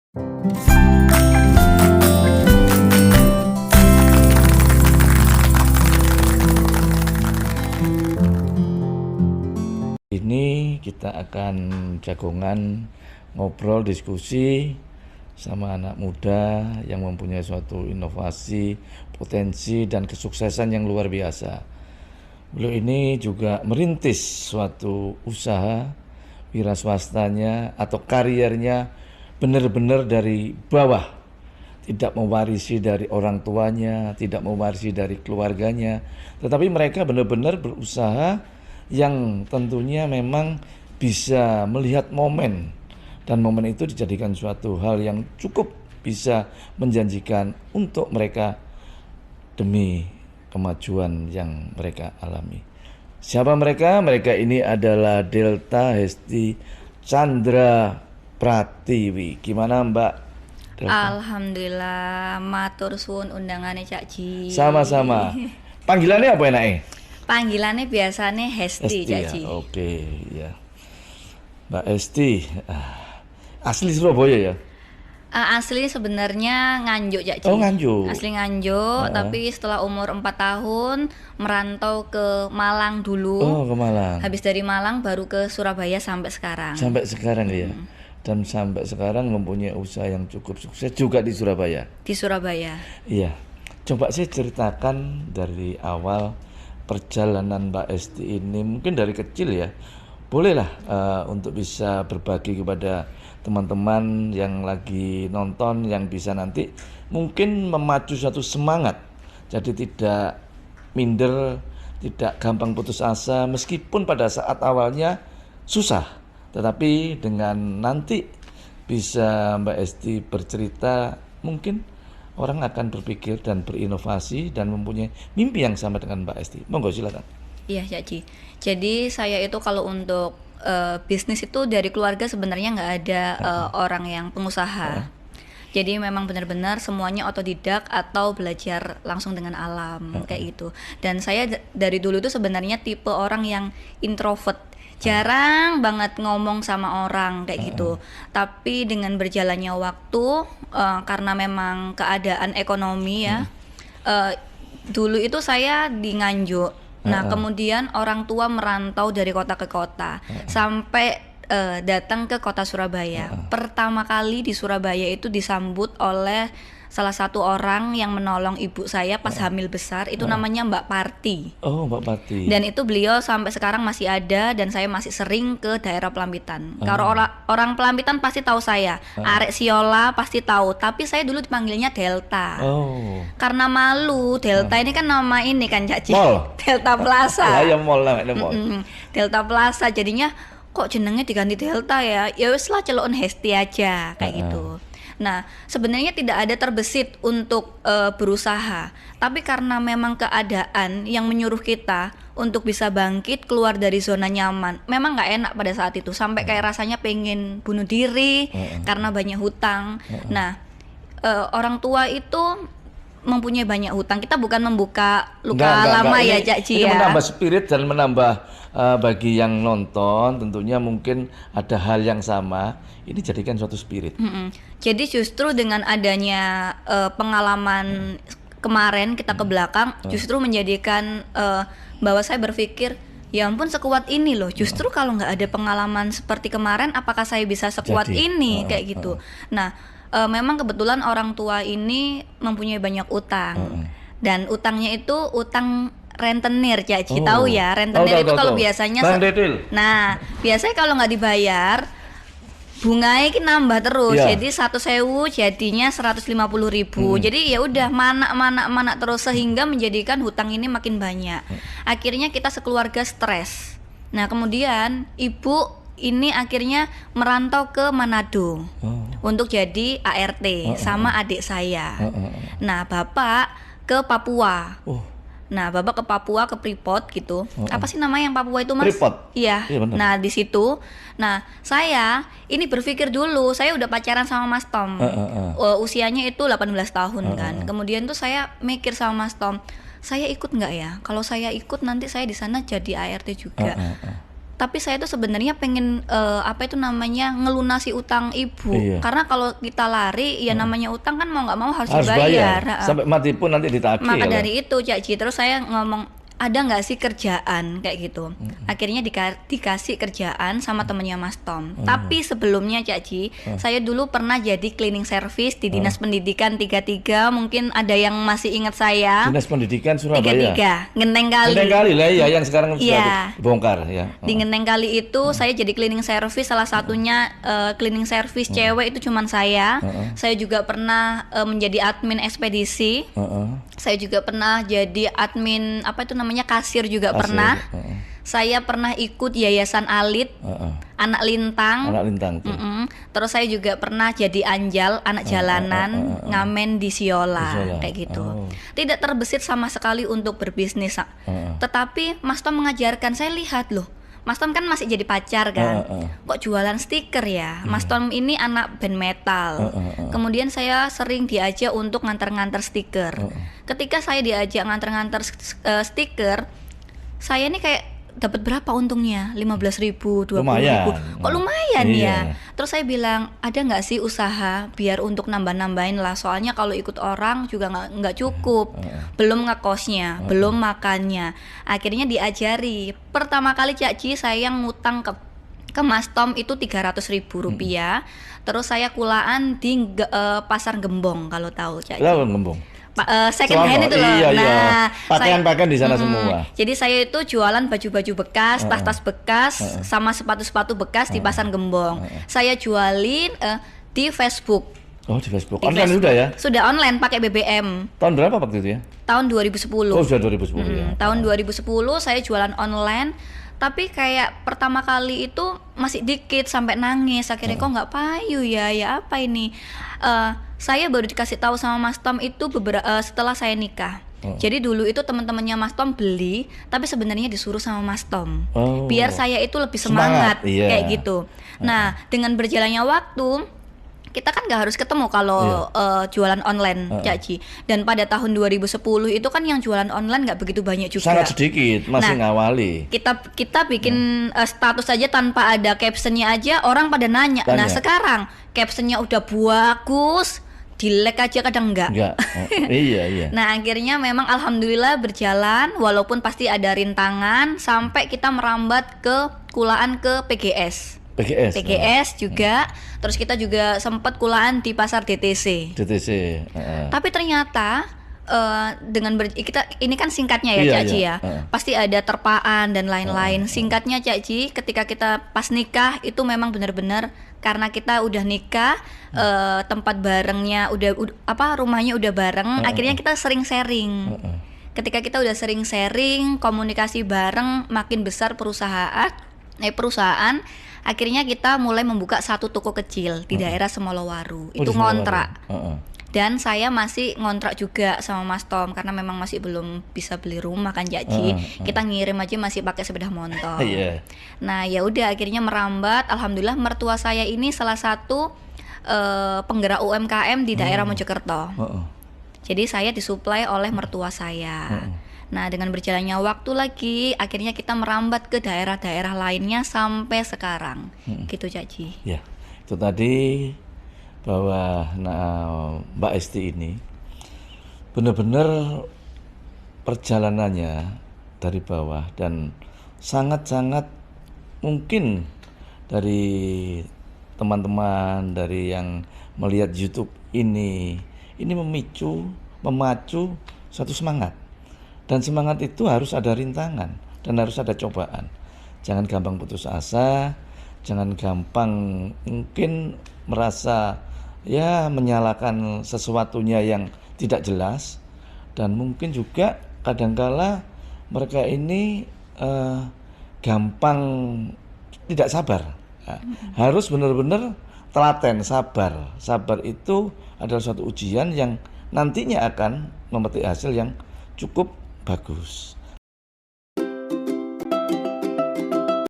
Ini kita akan jagongan ngobrol diskusi sama anak muda yang mempunyai suatu inovasi, potensi dan kesuksesan yang luar biasa. Beliau ini juga merintis suatu usaha wira swastanya atau kariernya benar-benar dari bawah, tidak mewarisi dari orang tuanya, tidak mewarisi dari keluarganya, tetapi mereka benar-benar berusaha yang tentunya memang bisa melihat momen, dan momen itu dijadikan suatu hal yang cukup bisa menjanjikan untuk mereka demi kemajuan yang mereka alami. Siapa mereka? Mereka ini adalah Delta Hesti Chandra Pratiwi. Gimana Mbak Delta? Alhamdulillah, matur suwun undangannya Cak Ji. Sama-sama. Panggilannya apa enaknya? Panggilannya biasanya Hesti Cak ya? Ji. Oke, ya. Mbak Hesti, asli Surabaya ya? Asli sebenarnya Nganjuk Cak Ji. Oh, Nganjuk. Asli Nganjuk, tapi setelah umur 4 tahun merantau ke Malang dulu. Oh, ke Malang. Habis dari Malang baru ke Surabaya sampai sekarang. Sampai sekarang ya. Dan sampai sekarang mempunyai usaha yang cukup sukses juga di Surabaya. Di Surabaya. Iya. Coba saya ceritakan dari awal perjalanan Mbak Esti ini, mungkin dari kecil ya. Bolehlah untuk bisa berbagi kepada teman-teman yang lagi nonton, yang bisa nanti mungkin memacu suatu semangat. Jadi tidak minder, tidak gampang putus asa meskipun pada saat awalnya susah. Tetapi dengan nanti bisa Mbak Esti bercerita, mungkin orang akan berpikir dan berinovasi dan mempunyai mimpi yang sama dengan Mbak Esti. Monggo silakan. Iya Cak Ji. Jadi saya itu kalau untuk bisnis itu dari keluarga sebenarnya nggak ada orang yang pengusaha. Jadi memang benar-benar semuanya otodidak atau belajar langsung dengan alam kayak gitu. Dan saya dari dulu itu sebenarnya tipe orang yang introvert, jarang banget ngomong sama orang kayak gitu. Tapi dengan berjalannya waktu, karena memang keadaan ekonomi ya, dulu itu saya di Nganjuk. Nah kemudian orang tua merantau dari kota ke kota sampai datang ke kota Surabaya. Pertama kali di Surabaya itu disambut oleh salah satu orang yang menolong ibu saya pas hamil besar, itu namanya Mbak Parti. Oh, Mbak Parti. Dan itu beliau sampai sekarang masih ada dan saya masih sering ke daerah Pelampitan. Kalau orang Pelampitan pasti tahu saya. Arek Siola pasti tahu, tapi saya dulu dipanggilnya Delta. Oh. Karena malu, Delta ini kan nama ini kan Cak Ji. Mall. Delta Plaza. Ya mall namanya mall. Delta Plaza, jadinya kok jenengnya diganti Delta ya? Ya wis lah celukan Hesti aja kayak gitu. Nah, sebenarnya tidak ada terbesit untuk berusaha, tapi karena memang keadaan yang menyuruh kita untuk bisa bangkit keluar dari zona nyaman, memang nggak enak pada saat itu, sampai kayak rasanya pengen bunuh diri karena banyak hutang. Nah, orang tua itu mempunyai banyak hutang. Kita bukan membuka luka lama ya Cak Ji ya. Ini menambah spirit dan menambah bagi yang nonton tentunya mungkin ada hal yang sama. Ini jadikan suatu spirit. Jadi justru dengan adanya pengalaman kemarin kita ke belakang, justru menjadikan bahwa saya berpikir, ya ampun sekuat ini loh. Justru kalau nggak ada pengalaman seperti kemarin, apakah saya bisa sekuat ini kayak gitu. Nah, memang kebetulan orang tua ini mempunyai banyak utang. Dan utangnya itu utang rentenir, Cak Ji. Tahu ya, rentenir itu kalau biasanya nah, biasanya kalau nggak dibayar bunganya ini nambah terus, jadi 100.000 jadinya 150.000. Jadi ya udah mana terus sehingga menjadikan hutang ini makin banyak. Akhirnya kita sekeluarga stres. Nah kemudian ibu ini akhirnya merantau ke Manado untuk jadi ART sama adik saya. Nah bapak ke Papua. Nah, bapak ke Papua, ke Freeport gitu. Apa sih namanya yang Papua itu, Mas? Freeport. Iya. Nah, di situ. Nah, saya ini berpikir dulu, saya udah pacaran sama Mas Tom. Usianya itu 18 tahun kan. Kemudian tuh saya mikir sama Mas Tom, saya ikut nggak ya? Kalau saya ikut nanti saya di sana jadi ART juga. Tapi saya tuh sebenarnya pengen apa itu namanya ngelunasi utang ibu. Iya. Karena kalau kita lari ya namanya utang kan mau nggak mau harus Harus dibayar. bayar. Sampai mati pun nanti ditagih. Maka ya, dari itu Cak Ji, terus saya ngomong ada nggak sih kerjaan kayak gitu. Akhirnya dikasih kerjaan sama temennya Mas Tom. Tapi sebelumnya Cak Ji, saya dulu pernah jadi cleaning service di Dinas Pendidikan 33. Mungkin ada yang masih ingat saya. Dinas Pendidikan Surabaya. 33, Ngeneng Kali. Ngeneng Kali lah ya, yang sekarang Iya. sudah dibongkar ya. Di Ngeneng Kali itu saya jadi cleaning service, salah satunya cleaning service cewek itu cuman saya. Saya juga pernah menjadi admin ekspedisi. Saya juga pernah jadi admin apa itu namanya kasir juga pernah. Saya pernah ikut Yayasan Alit, Anak Lintang. Anak Lintang tuh. Terus saya juga pernah jadi anjal, anak jalanan, ngamen di Siola, kayak gitu. Tidak terbesit sama sekali untuk berbisnis. Tetapi Mas Tom mengajarkan, saya lihat loh, Mas Tom kan masih jadi pacar kan, kok jualan stiker ya. Mas Tom ini anak band metal. Kemudian saya sering diajak untuk nganter-nganter stiker. Ketika saya diajak nganter-nganter stiker, saya ini kayak dapat berapa untungnya? 15.000, 20.000. Kok lumayan ya? Terus saya bilang, ada nggak sih usaha biar untuk nambah-nambahin lah. Soalnya kalau ikut orang juga nggak cukup. Belum ngekosnya, belum makannya. Akhirnya diajari. Pertama kali Cak Ji saya ngutang ke Mas Tom itu 300.000 rupiah. Terus saya kulaan di Pasar Gembong, kalau tahu Cak Ji. Gembong. Second hand itu loh. Iya, nah, pakaian-pakaian di sana semua. Jadi saya itu jualan baju-baju bekas, tas-tas bekas, sama sepatu-sepatu bekas di Pasar Gembong. Saya jualin di Facebook. Oh, di Facebook. Di Online Facebook. sudah ya? Sudah online pakai BBM. Tahun berapa waktu itu ya? Tahun 2010. Oh, sudah 2010 ya. Tahun 2010 saya jualan online. Tapi kayak pertama kali itu masih dikit sampai nangis. Akhirnya kok nggak payu ya apa ini? Saya baru dikasih tahu sama Mas Tom itu setelah saya nikah. Jadi dulu itu teman-temannya Mas Tom beli, tapi sebenarnya disuruh sama Mas Tom. Biar saya itu lebih semangat kayak gitu. Nah, dengan berjalannya waktu, kita kan nggak harus ketemu kalau jualan online, Cak Ji. Dan pada tahun 2010 itu kan yang jualan online nggak begitu banyak juga. Sangat sedikit, masih ngawali. Kita bikin status aja tanpa ada captionnya aja, orang pada nanya. Nah sekarang captionnya udah bagus, di-like aja kadang enggak. Iya. Nah akhirnya memang alhamdulillah berjalan, walaupun pasti ada rintangan, sampai kita merambat ke kulaan ke PGS juga. Terus kita juga sempat kulaan di pasar DTC. Tapi ternyata dengan kita ini kan singkatnya ya Cak Ji ya. Pasti ada terpaan dan lain-lain. Singkatnya Cak Ji, ketika kita pas nikah itu memang benar-benar karena kita udah nikah, tempat barengnya udah rumahnya udah bareng, akhirnya kita sering sharing. Ketika kita udah sering sharing, komunikasi bareng, makin besar perusahaan, akhirnya kita mulai membuka satu toko kecil di daerah Semolowaru. Itu ngontrak. Dan saya masih ngontrak juga sama Mas Tom karena memang masih belum bisa beli rumah kan Cak Ji. Kita ngirim aja masih pakai sepeda motor. Nah, ya udah akhirnya merambat. Alhamdulillah mertua saya ini salah satu penggerak UMKM di daerah Mojokerto. Jadi saya disuplai oleh mertua saya. Nah, dengan berjalannya waktu lagi, akhirnya kita merambat ke daerah-daerah lainnya sampai sekarang. Gitu Cak Ji. Ya, itu tadi bahwa Mbak Esti ini benar-benar perjalanannya dari bawah dan sangat-sangat mungkin dari teman-teman dari yang melihat YouTube ini memacu satu semangat. Dan semangat itu harus ada rintangan dan harus ada cobaan. Jangan gampang putus asa, jangan gampang mungkin merasa menyalahkan sesuatunya yang tidak jelas, dan mungkin juga kadangkala mereka ini gampang tidak sabar. Harus benar-benar telaten, sabar. Sabar itu adalah suatu ujian yang nantinya akan memetik hasil yang cukup bagus.